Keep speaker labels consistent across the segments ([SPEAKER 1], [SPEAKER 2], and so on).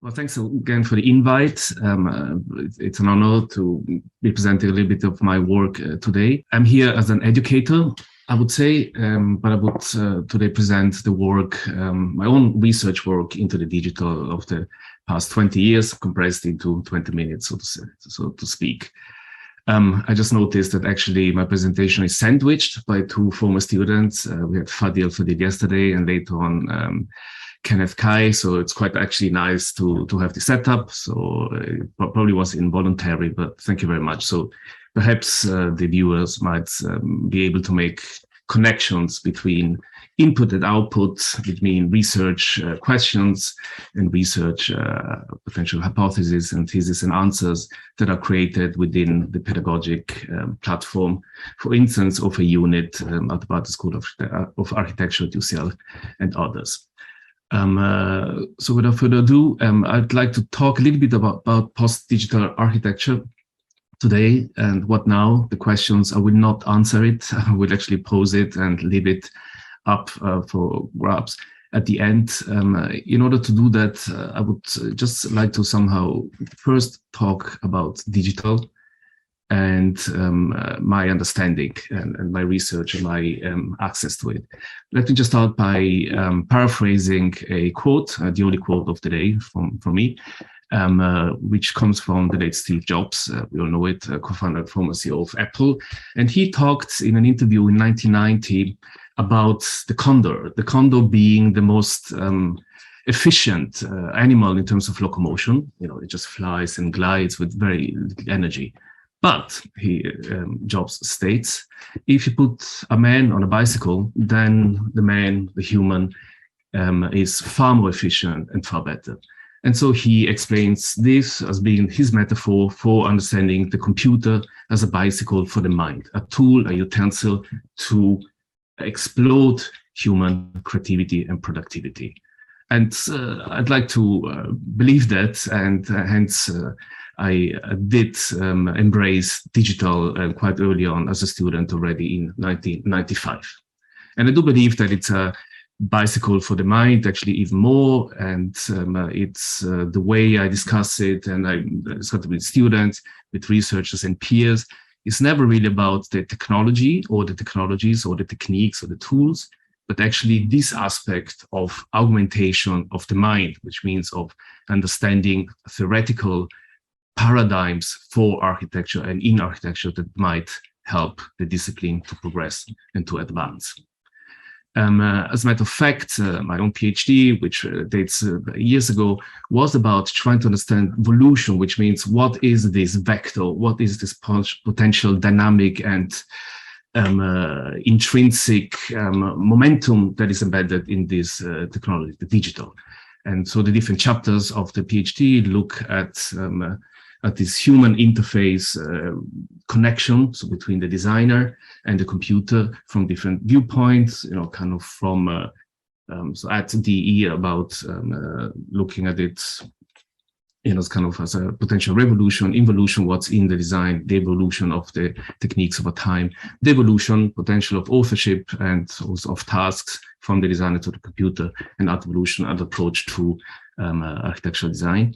[SPEAKER 1] Well, thanks again for the invite. It's an honor to be presenting a little bit of my work today. I'm here as an educator, I would say, but I would today present the work, my own research work into the digital of the past 20 years, compressed into 20 minutes, so to speak. I just noticed that actually my presentation is sandwiched by two former students. We had Fadil yesterday, and later on Kenneth Kai. So it's quite actually nice to have the setup. So it probably was involuntary, but thank you very much. So perhaps the viewers might be able to make connections between input and output, between research questions and research potential hypotheses and theses and answers that are created within the pedagogic platform, for instance, of a unit at the Barton School of Architecture at UCL and others. So without further ado, I'd like to talk a little bit about post-digital architecture today. And what now? The questions, I will not answer it. I will actually pose it and leave it up for grabs at the end. In order to do that, I would just like to somehow first talk about digital and my understanding and my research and my access to it. Let me just start by paraphrasing a quote, the only quote of the day from me, which comes from the late Steve Jobs. We all know it, co-founder and former CEO of Apple. And he talked in an interview in 1990 about the condor being the most efficient animal in terms of locomotion. You know, it just flies and glides with very little energy. But Jobs states, if you put a man on a bicycle, then the human, is far more efficient and far better. And so he explains this as being his metaphor for understanding the computer as a bicycle for the mind, a tool, a utensil to explode human creativity and productivity. And I'd like to believe that, and hence I did embrace digital quite early on as a student already in 1995. And I do believe that it's a bicycle for the mind, actually even more. And it's the way I discuss it, and I discuss it with students, with researchers and peers. It's never really about the technology or the technologies or the techniques or the tools, but actually this aspect of augmentation of the mind, which means of understanding theoretical paradigms for architecture and in architecture that might help the discipline to progress and to advance. As a matter of fact, my own PhD, which dates years ago, was about trying to understand evolution, which means what is this vector, what is this potential dynamic and intrinsic momentum that is embedded in this technology, the digital. And so the different chapters of the PhD look at this human interface connection, so between the designer and the computer from different viewpoints, you know, kind of from, so at DE about looking at it, you know, kind of as a potential revolution, involution, what's in the design, the evolution of the techniques over time, the evolution, potential of authorship and also of tasks from the designer to the computer, and evolution and approach to architectural design.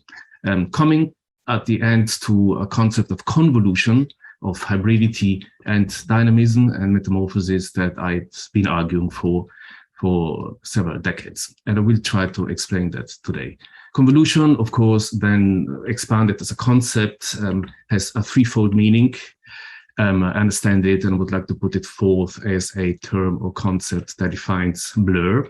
[SPEAKER 1] Coming at the end to a concept of convolution, of hybridity and dynamism and metamorphosis that I've been arguing for several decades. And I will try to explain that today. Convolution, of course, then expanded as a concept, has a threefold meaning. I understand it and would like to put it forth as a term or concept that defines blur,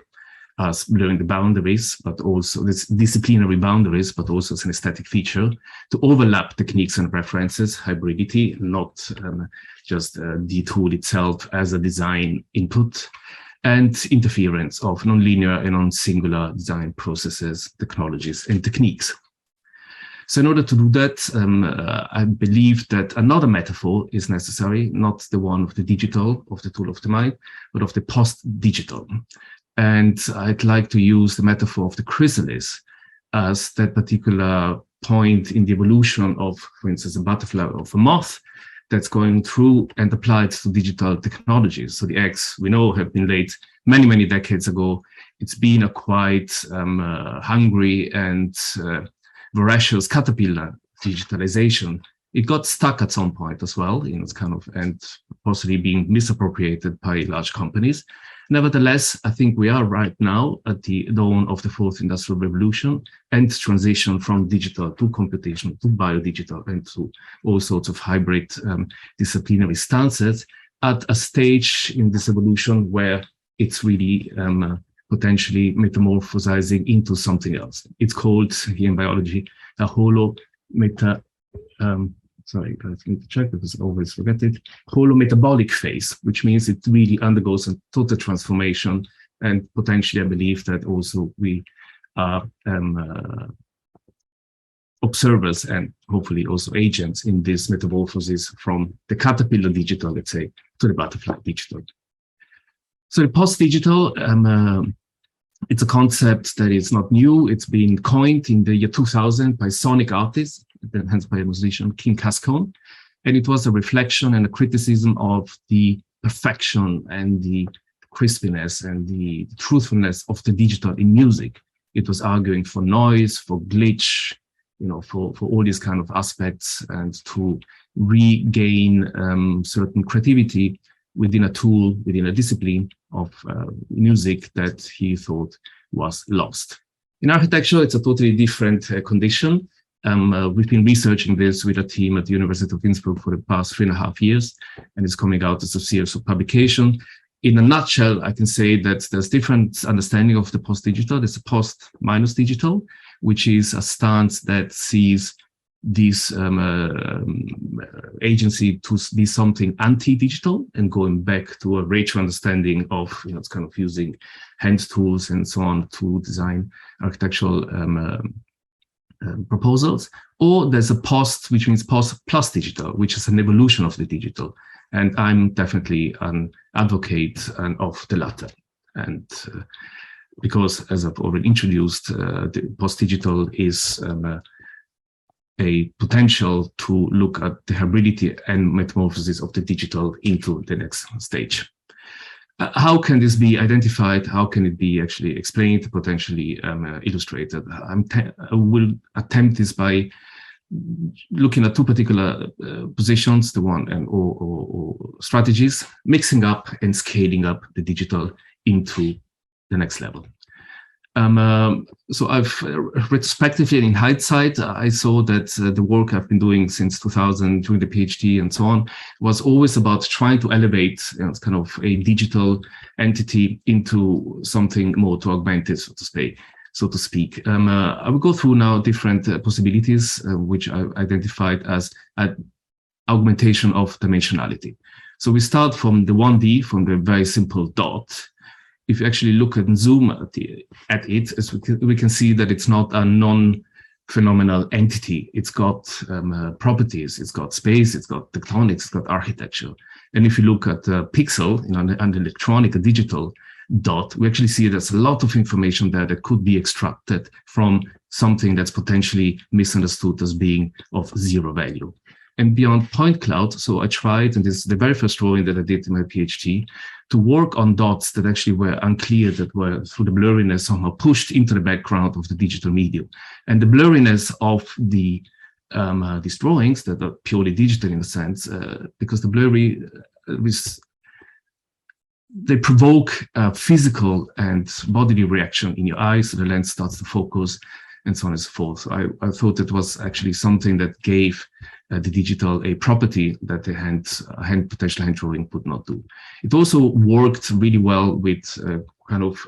[SPEAKER 1] as blurring the boundaries, but also this disciplinary boundaries, but also as an aesthetic feature to overlap techniques and references, hybridity, not just the tool itself as a design input, and interference of nonlinear and non-singular design processes, technologies, and techniques. So in order to do that, I believe that another metaphor is necessary, not the one of the digital, of the tool of the mind, but of the post-digital. And I'd like to use the metaphor of the chrysalis as that particular point in the evolution of, for instance, a butterfly of a moth that's going through and applied to digital technologies. So the eggs, we know, have been laid many, many decades ago. It's been a quite hungry and voracious caterpillar digitalization, it got stuck at some point as well, it's kind of, and possibly being misappropriated by large companies. Nevertheless, I think we are right now at the dawn of the fourth industrial revolution and transition from digital to computational to biodigital and to all sorts of hybrid disciplinary stances at a stage in this evolution where it's really potentially metamorphosizing into something else. It's called here in biology a sorry, I need to check because I always forget it. Holometabolic phase, which means it really undergoes a total transformation. And potentially, I believe that also we are observers and hopefully also agents in this metamorphosis from the caterpillar digital, let's say, to the butterfly digital. So the post-digital, it's a concept that is not new. It's been coined in the year 2000 by sonic artists, hence by a musician, King Cascone. And it was a reflection and a criticism of the perfection and the crispiness and the truthfulness of the digital in music. It was arguing for noise, for glitch, for all these kind of aspects, and to regain certain creativity within a tool, within a discipline of music that he thought was lost. In architecture, it's a totally different condition. We've been researching this with a team at the University of Innsbruck for the past 3.5 years, and it's coming out as a series of publication. In a nutshell, I can say that there's different understanding of the post-digital. There's a post-minus digital, which is a stance that sees this agency to be something anti-digital and going back to a richer understanding of, it's kind of using hand tools and so on to design architectural proposals. Or there's a post, which means post plus digital, which is an evolution of the digital. And I'm definitely an advocate of the latter. And because, as I've already introduced, the post-digital is a potential to look at the hybridity and metamorphosis of the digital into the next stage. How can this be identified? How can it be actually explained, potentially illustrated? I will attempt this by looking at two particular positions, the one or strategies, mixing up and scaling up the digital into the next level. So I've retrospectively and in hindsight, I saw that the work I've been doing since 2000 during the PhD and so on was always about trying to elevate kind of a digital entity into something more to augment it, so to speak. I will go through now different possibilities, which I identified as augmentation of dimensionality. So we start from the 1D, from the very simple dot. If you actually look and zoom at it, as we can see that it's not a non-phenomenal entity. It's got properties, it's got space, it's got tectonics, it's got architecture. And if you look at the pixel, an electronic, a digital dot, we actually see there's a lot of information there that could be extracted from something that's potentially misunderstood as being of zero value. And beyond point cloud, so I tried, and this is the very first drawing that I did in my PhD, to work on dots that actually were unclear, that were through the blurriness somehow pushed into the background of the digital medium. And the blurriness of these drawings that are purely digital in a sense, because the blurry, they provoke a physical and bodily reaction in your eyes, so the lens starts to focus, and so on and so forth. So I thought it was actually something that gave the digital a property that the potential hand drawing could not do. It also worked really well with kind of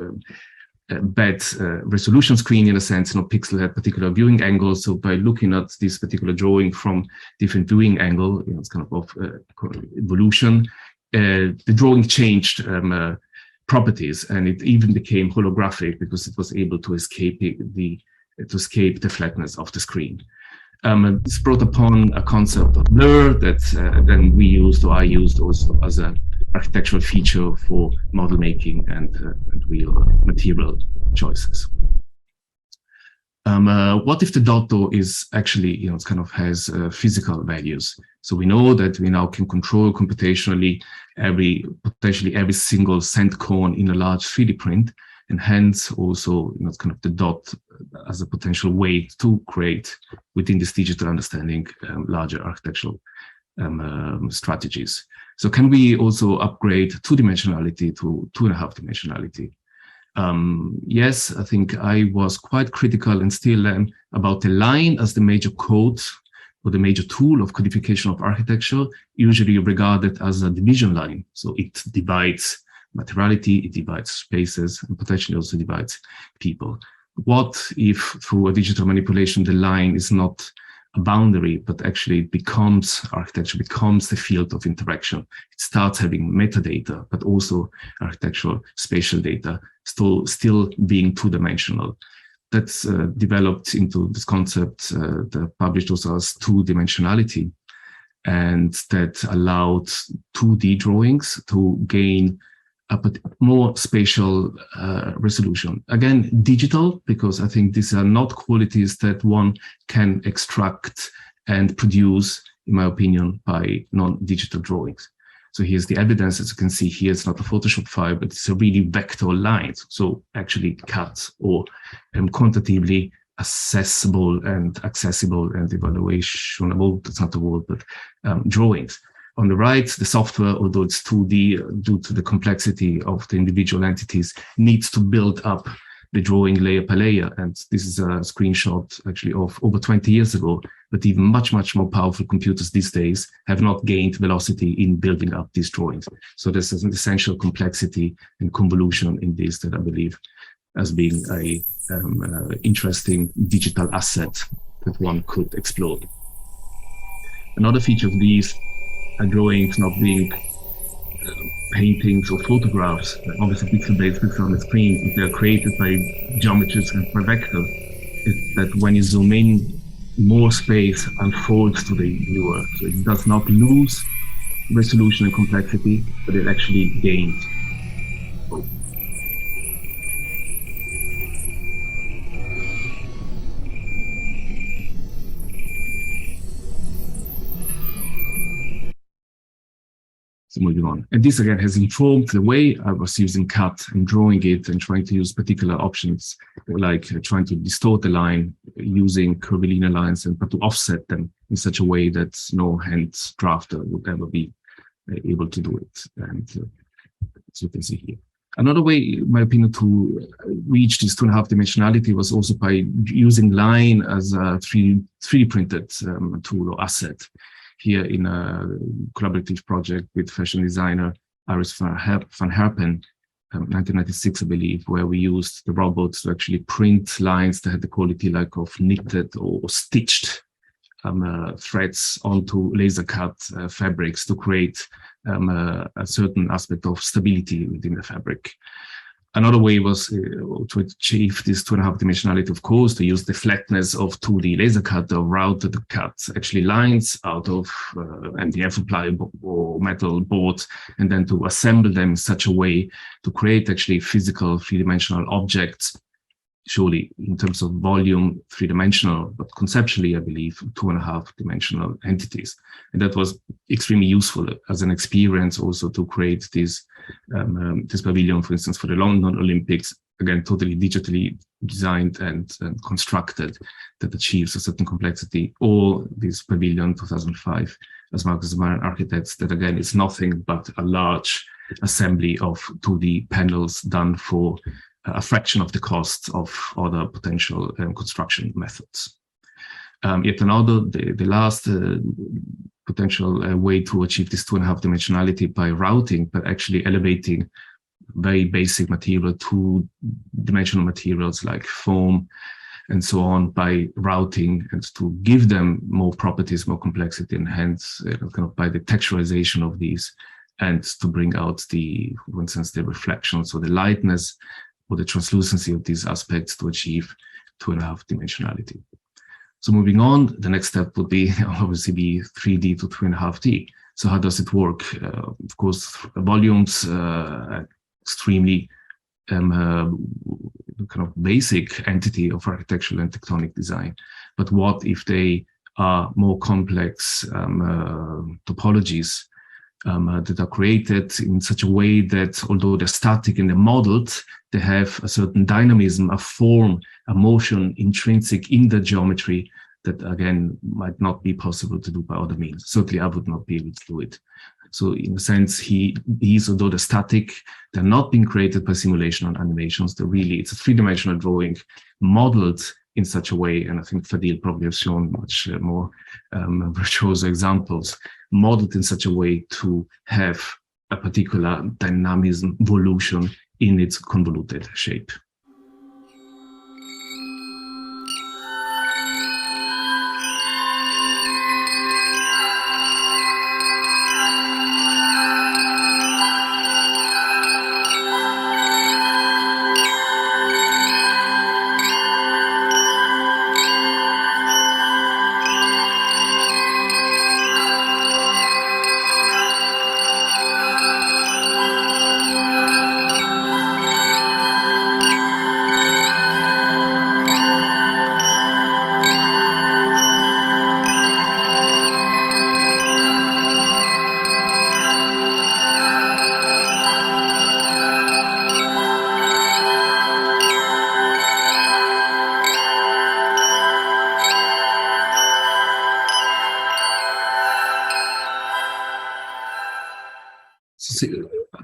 [SPEAKER 1] bad resolution screen in a sense. Pixel had particular viewing angles. So by looking at this particular drawing from different viewing angle, it's kind of evolution. The drawing changed properties, and it even became holographic because it was able to escape the flatness of the screen. This brought upon a concept of blur that then I used also as an architectural feature for model making and real material choices. What if the dot though is actually, it kind of has physical values? So we know that we now can control computationally potentially every single scent cone in a large 3D print, and hence also, it's kind of the dot as a potential way to create within this digital understanding larger architectural strategies. So can we also upgrade two-dimensionality to 2.5 dimensionality? Yes, I think I was quite critical and still am about the line as the major code or the major tool of codification of architecture, usually regarded as a division line. So it divides materiality, it divides spaces, and potentially also divides people. What if through a digital manipulation, the line is not a boundary, but actually it becomes architecture, becomes the field of interaction. It starts having metadata, but also architectural spatial data, still being two-dimensional. That's developed into this concept that published also as two-dimensionality, and that allowed 2D drawings to gain a more spatial resolution. Again, digital, because I think these are not qualities that one can extract and produce, in my opinion, by non-digital drawings. So here's the evidence. As you can see here, it's not a Photoshop file, but it's a really vector lines. So actually cut or quantitatively accessible and evaluationable, that's not the word, but drawings. On the right, the software, although it's 2D, due to the complexity of the individual entities, needs to build up the drawing layer per layer. And this is a screenshot actually of over 20 years ago, but even much more powerful computers these days have not gained velocity in building up these drawings. So there's an essential complexity and convolution in this that I believe as being a interesting digital asset that one could explore. Another feature of these drawings not being paintings or photographs, obviously pixel-based pixel on the screen, if they're created by geometries and by vector, is that when you zoom in, more space unfolds to the viewer. So it does not lose resolution and complexity, but it actually gains. Moving on. And this again has informed the way I was using cut and drawing it and trying to use particular options, like trying to distort the line using curvilinear lines, but to offset them in such a way that no hand drafter would ever be able to do it. And as you can see here. Another way, in my opinion, to reach this 2.5 dimensionality was also by using line as a 3D printed tool or asset. Here in a collaborative project with fashion designer Iris van Herpen, 1996, I believe, where we used the robots to actually print lines that had the quality like of knitted or stitched threads onto laser cut fabrics to create a certain aspect of stability within the fabric. Another way was to achieve this 2.5 dimensionality, of course, to use the flatness of 2D laser cut or routed cut, actually lines out of MDF ply or metal boards, and then to assemble them in such a way to create actually physical three-dimensional objects, surely in terms of volume, three-dimensional, but conceptually, I believe, 2.5 dimensional entities. And that was extremely useful as an experience also to create this pavilion, for instance, for the London Olympics, again, totally digitally designed and constructed that achieves a certain complexity, or this pavilion 2005, as Marcus Marjan Architects, that again is nothing but a large assembly of 2D panels done for a fraction of the cost of other potential construction methods. Yet another, the last potential way to achieve this 2.5 dimensionality by routing, but actually elevating very basic material, two-dimensional materials like foam and so on by routing, and to give them more properties, more complexity, and hence kind of by the texturization of these, and to bring out the, for instance, the reflections or the lightness or the translucency of these aspects to achieve 2.5 dimensionality. So moving on, the next step would be obviously be 3D to 3.5D. So how does it work? Of course, volumes, extremely kind of basic entity of architectural and tectonic design. But what if they are more complex topologies that are created in such a way that although they're static and they're modeled, they have a certain dynamism, a form, a motion intrinsic in the geometry that again might not be possible to do by other means. Certainly I would not be able to do it. So in a sense, these, although they're static, they're not being created by simulation and animations. It's a three-dimensional drawing modeled in such a way, and I think Fadil probably has shown much more virtuoso examples, modeled in such a way to have a particular dynamism, evolution in its convoluted shape.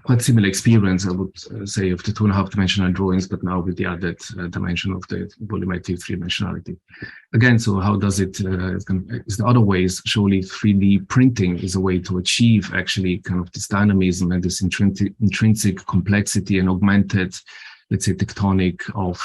[SPEAKER 1] Quite similar experience, I would say, of the 2.5-dimensional drawings, but now with the added dimension of the volumetric three-dimensionality. Again, so how does it, is there other ways? Surely 3D printing is a way to achieve actually kind of this dynamism and this intrinsic complexity and augmented, let's say, tectonic of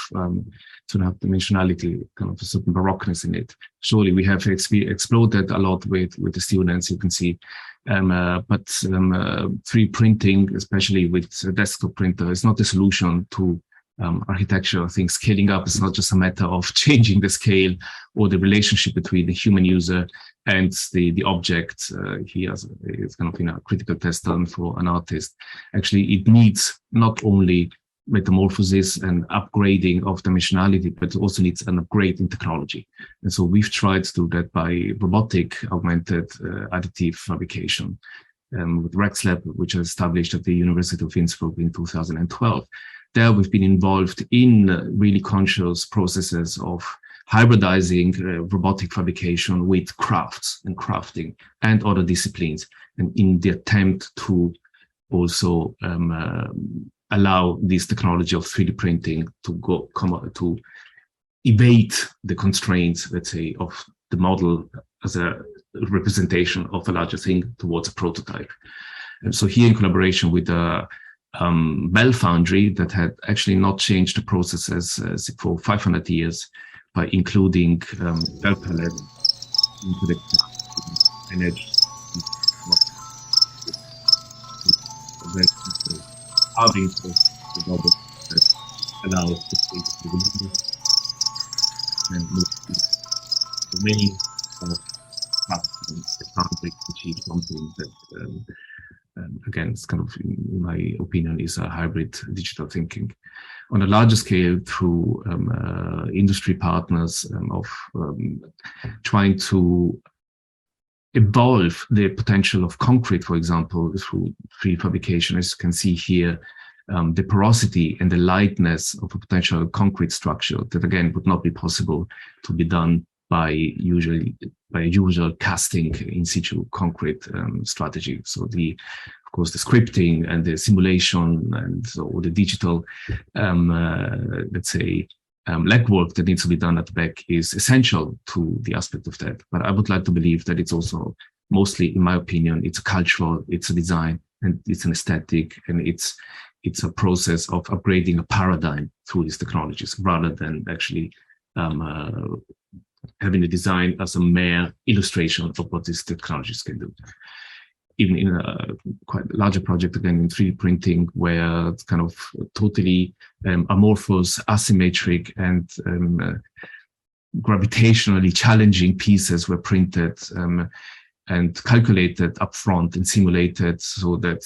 [SPEAKER 1] 2.5-dimensionality, kind of a certain baroqueness in it. Surely we have explored that a lot with the students, you can see. But 3D printing, especially with a desktop printer, is not the solution to architecture. I think scaling up is not just a matter of changing the scale or the relationship between the human user and the object. Here is kind of a critical test done for an artist. Actually, it needs not only metamorphosis and upgrading of dimensionality, but it also needs an upgrade in technology. And so we've tried to do that by robotic augmented additive fabrication with RexLab, which was established at the University of Innsbruck in 2012. There we've been involved in really conscious processes of hybridizing robotic fabrication with crafts and crafting and other disciplines, and in the attempt to also allow this technology of 3D printing to evade the constraints, let's say, of the model as a representation of a larger thing towards a prototype. And so here, in collaboration with the Bell Foundry, that had actually not changed the processes for 500 years by including Bell palette into the energy. Carving the robot that allows the space to move and move the main the conflict to achieve something that again, it's kind of, in my opinion, is a hybrid digital thinking. On a larger scale, through industry partners of trying to evolve the potential of concrete, for example, through 3D fabrication. As you can see here, the porosity and the lightness of a potential concrete structure that, again, would not be possible to be done by usual casting in situ concrete strategy. So of course, the scripting and the simulation and so the digital, let's say, legwork that needs to be done at the back is essential to the aspect of that. But I would like to believe that it's also mostly, in my opinion, it's a cultural, it's a design, and it's an aesthetic, and it's a process of upgrading a paradigm through these technologies rather than actually having the design as a mere illustration of what these technologies can do. Even in a quite larger project, again, in 3D printing, where it's kind of totally amorphous, asymmetric, and gravitationally challenging pieces were printed and calculated upfront and simulated so that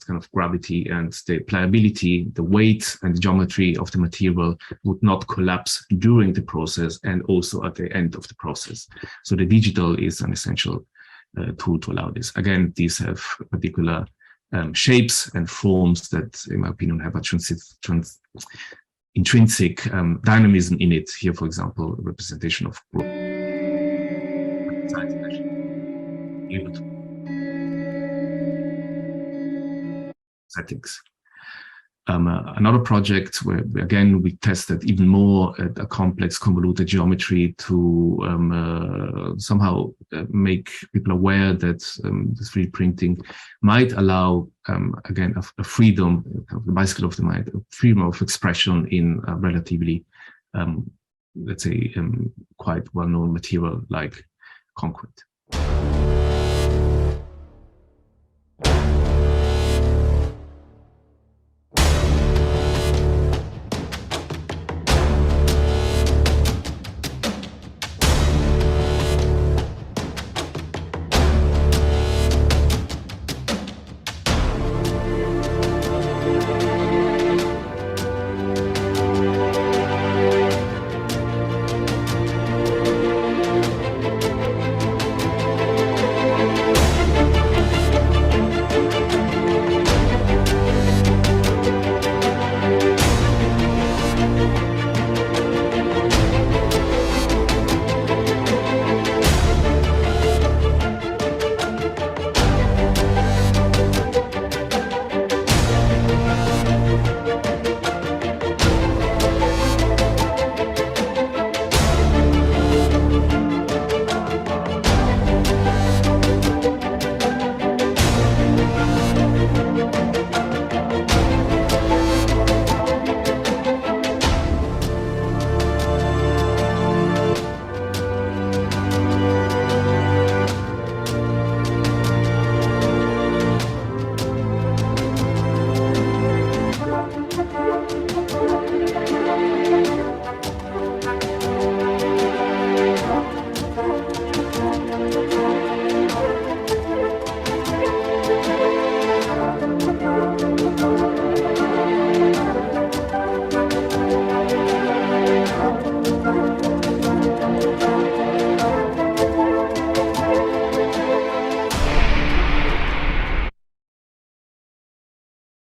[SPEAKER 1] kind of gravity and the pliability, the weight and the geometry of the material would not collapse during the process and also at the end of the process. So the digital is an essential tool to allow this. Again, these have particular shapes and forms that, in my opinion, have a intrinsic dynamism in it. Here, for example, a representation of group settings. Another project where, again, we tested even more a complex convoluted geometry to somehow make people aware that the 3D printing might allow, again, a freedom, the bicycle of the mind, a freedom of expression in a relatively, let's say, quite well-known material like concrete.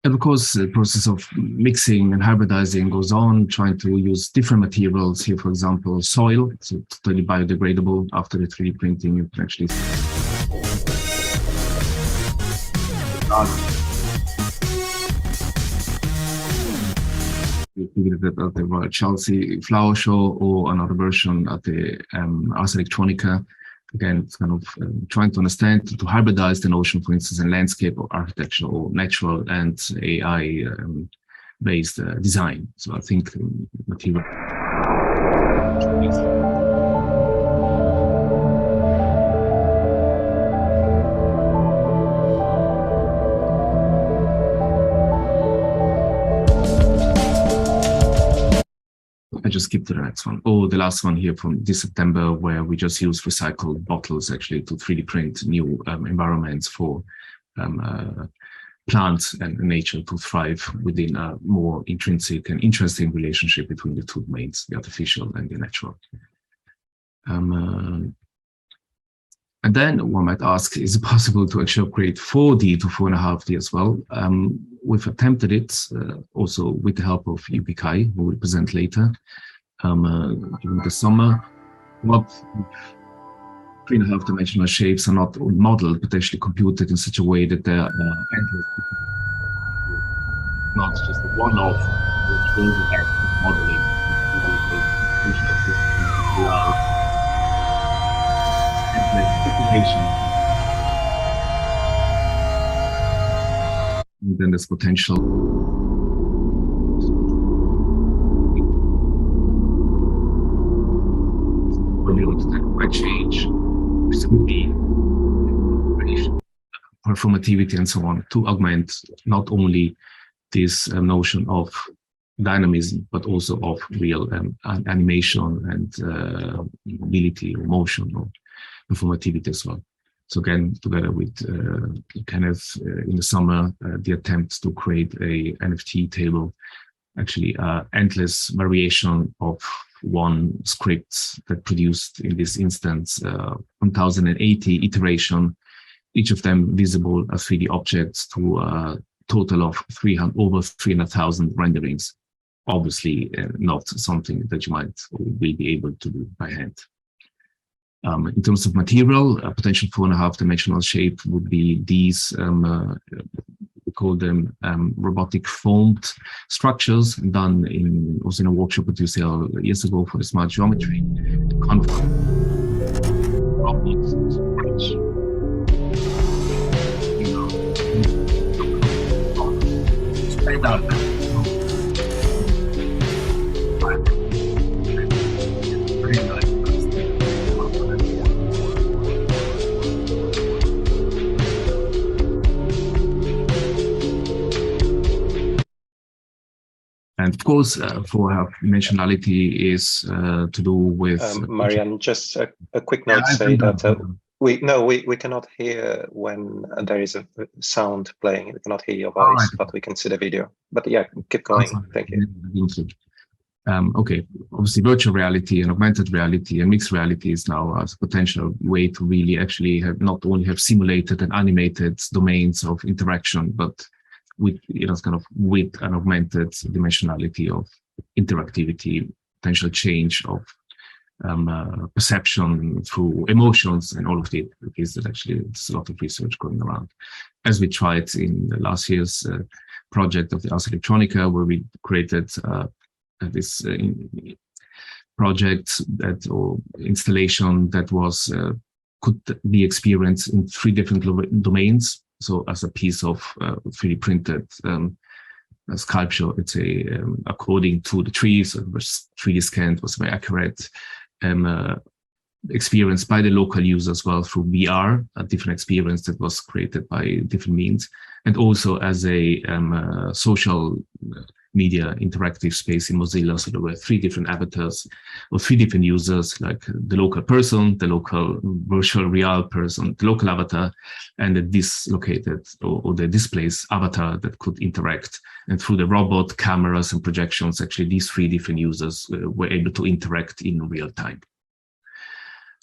[SPEAKER 1] And of course, the process of mixing and hybridizing goes on, trying to use different materials. Here, for example, soil, so totally biodegradable. After the 3D printing, you can actually at the Royal Chelsea Flower Show, or another version at the Ars Electronica. Again, it's kind of trying to understand, to hybridize the notion, for instance, in landscape or architecture or natural and AI-based design. So I think material. I just skip to the next one. Oh, the last one here from this September, where we just use recycled bottles actually to 3D print new environments for plants and nature to thrive within a more intrinsic and interesting relationship between the two domains, the artificial and the natural. And then one might ask, is it possible to actually upgrade 4D to 4.5D as well? We've attempted it also with the help of UPKI, who we'll present later during the summer. What 3.5 dimensional shapes are not modeled, but actually computed in such a way that they are endless, not just a one-off, which will have modeling. And then there's potential that might change, specifically performativity and so on, to augment not only this notion of dynamism, but also of real animation and mobility or motion or performativity as well. So again, together with Kenneth in the summer, the attempt to create a NFT table, actually endless variation of one script that produced, in this instance, 1080 iteration, each of them visible as 3D objects, to a total of over 300,000 renderings. Obviously, not something that you will be able to do by hand. In terms of material, a potential 4.5-dimensional shape would be these, we call them robotic foamed structures, done also in a workshop at UCL years ago for the smart geometry. And of course, 4.5-dimensionality is to do with...
[SPEAKER 2] Marjan, just a quick note, say that we cannot hear when there is a sound playing. We cannot hear your voice, right, but we can see the video. But yeah, keep going. Thank you.
[SPEAKER 1] Okay, obviously virtual reality and augmented reality and mixed reality is now a potential way to really actually not only have simulated and animated domains of interaction, but with with an augmented dimensionality of interactivity, potential change of perception through emotions and all of it, because there's a lot of research going around. As we tried in the last year's project of the Ars Electronica, where we created this project or installation that could be experienced in 3 different domains. So as a piece of 3D printed sculpture, let's say, according to the trees, it was 3D scanned, was very accurate, experienced by the local user as well through VR, a different experience that was created by different means, and also as a social media interactive space in Mozilla. So there were 3 different avatars or 3 different users, like the local person, the local virtual real person, the local avatar, and the dislocated or the displaced avatar that could interact. And through the robot, cameras, and projections, actually these 3 different users were able to interact in real time.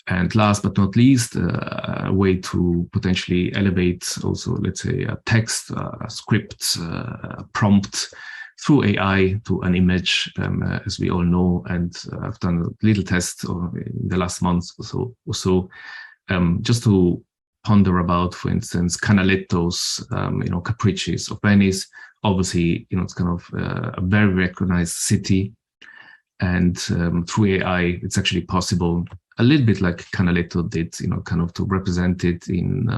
[SPEAKER 1] And last but not least, a way to potentially elevate also, let's say, a text, a script, a prompt through AI to an image, as we all know. And I've done a little test in the last month or so, just to ponder about, for instance, Canaletto's, Capriccis of Venice. Obviously, it's kind of a very recognized city. And through AI, it's actually possible, a little bit like Canaletto did, kind of to represent it in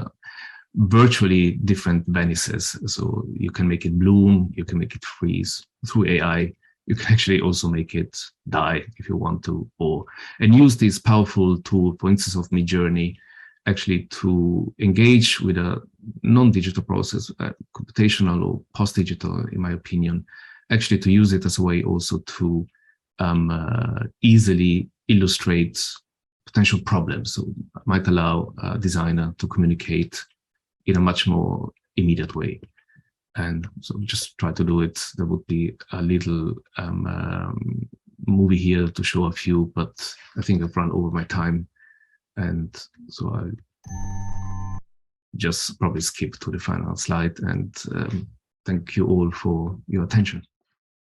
[SPEAKER 1] virtually different Venices. So you can make it bloom, you can make it freeze. Through AI, you can actually also make it die if you want to, and use this powerful tool, for instance, of Midjourney, actually to engage with a non-digital process, computational or post-digital, in my opinion, actually to use it as a way also to easily illustrate potential problems. So it might allow a designer to communicate in a much more immediate way. And so just try to do it. There would be a little movie here to show a few, but I think I've run over my time. And so I'll just probably skip to the final slide. And thank you all for your attention.